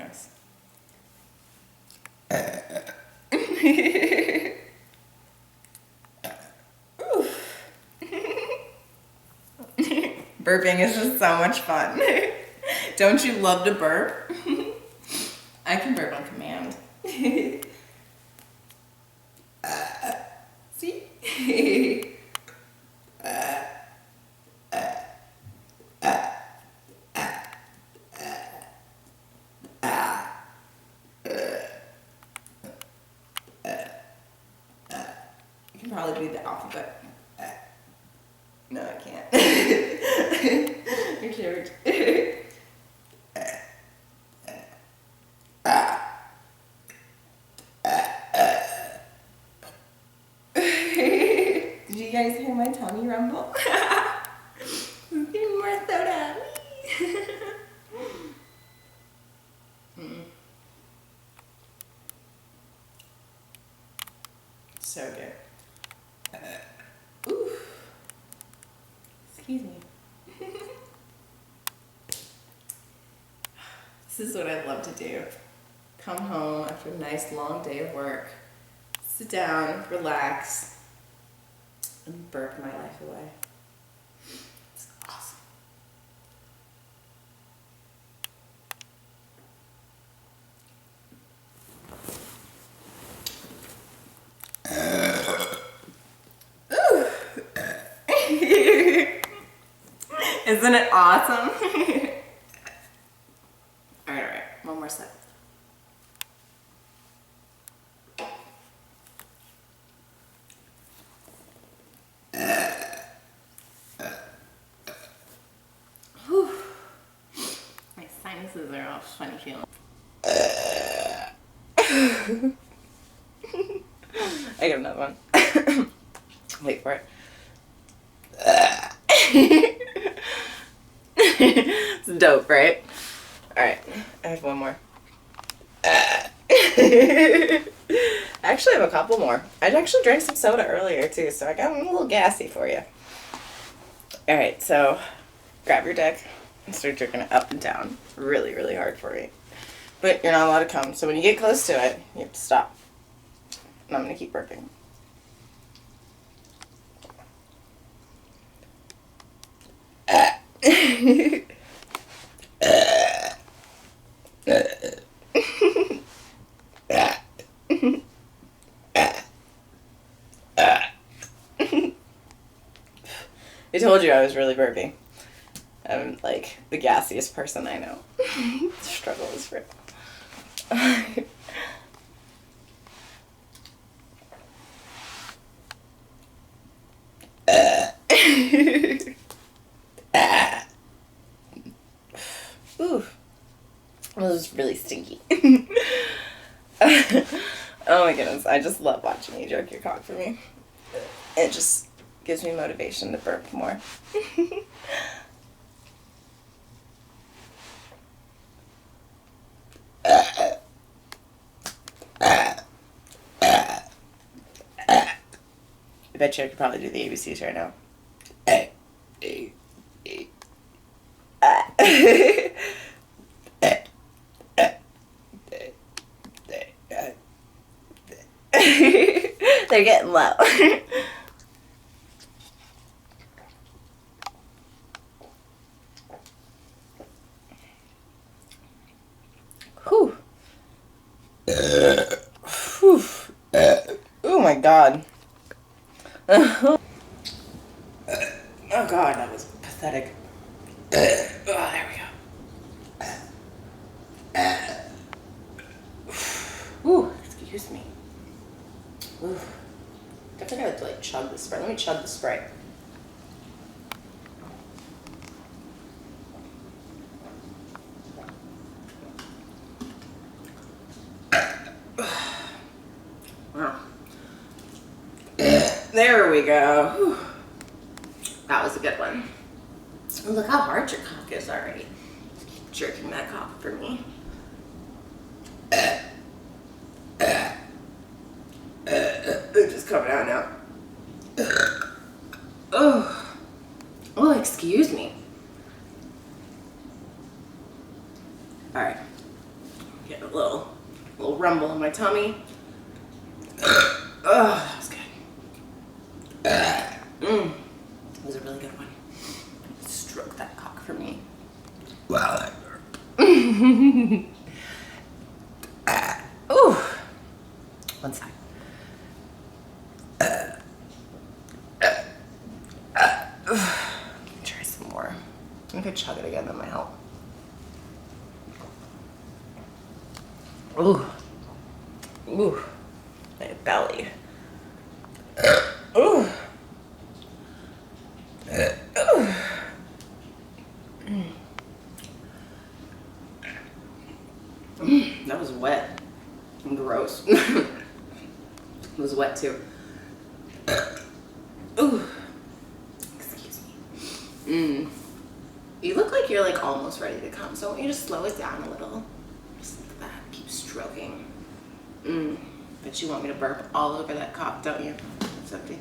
nose. Burping is just so much fun. Don't you love to burp? I can burp on command. See? You can probably do the alphabet. No, I can't. You're cute. Did you guys hear my tummy rumble? Give me more soda. So good. Ooh. Excuse me. This is what I love to do. Come home after a nice long day of work, sit down, relax, and burp my life away. It's awesome. Ooh. Isn't it awesome? All right. One more set. Whew. My sinuses are all funny feeling. I got another one. Wait for it. It's dope, right? Alright, I have one more. I actually have a couple more. I actually drank some soda earlier too, so I got a little gassy for you. Alright, so grab your dick and start jerking it up and down really, really hard for me. But you're not allowed to come, so when you get close to it, you have to stop. And I'm going to keep burping. I told you I was really burping. I'm like the gassiest person I know. The struggle is real. Ooh, that was really stinky. Oh my goodness, I just love watching you jerk your cock for me. It just gives me motivation to burp more. I bet you I could probably do the ABCs right now. They're getting low. Whew. Whew. Oh my god. Oh god, that was pathetic. Oh, there we go. Ooh, excuse me. Ooh. I think I have to like chug the Sprite. Let me chug the Sprite. Wow. There we go. Whew. That was a good one. Look how hard your cock is already. Keep jerking that cock for me. It's just coming out now. Oh. Oh, excuse me. Alright. little rumble in my tummy. Oh, that was good. It was a really good one. Stroke that cock for me. Wow, that Ooh. One side. Try some more. I could chug it again, that might help. Ooh. Ooh. My belly. Ooh. Ooh. That was wet and gross. It was wet too. Ooh. Excuse me. You look like you're like almost ready to come, so why don't you just slow it down a little? Just like that. Keep stroking. But you want me to burp all over that cock, don't you? It's empty.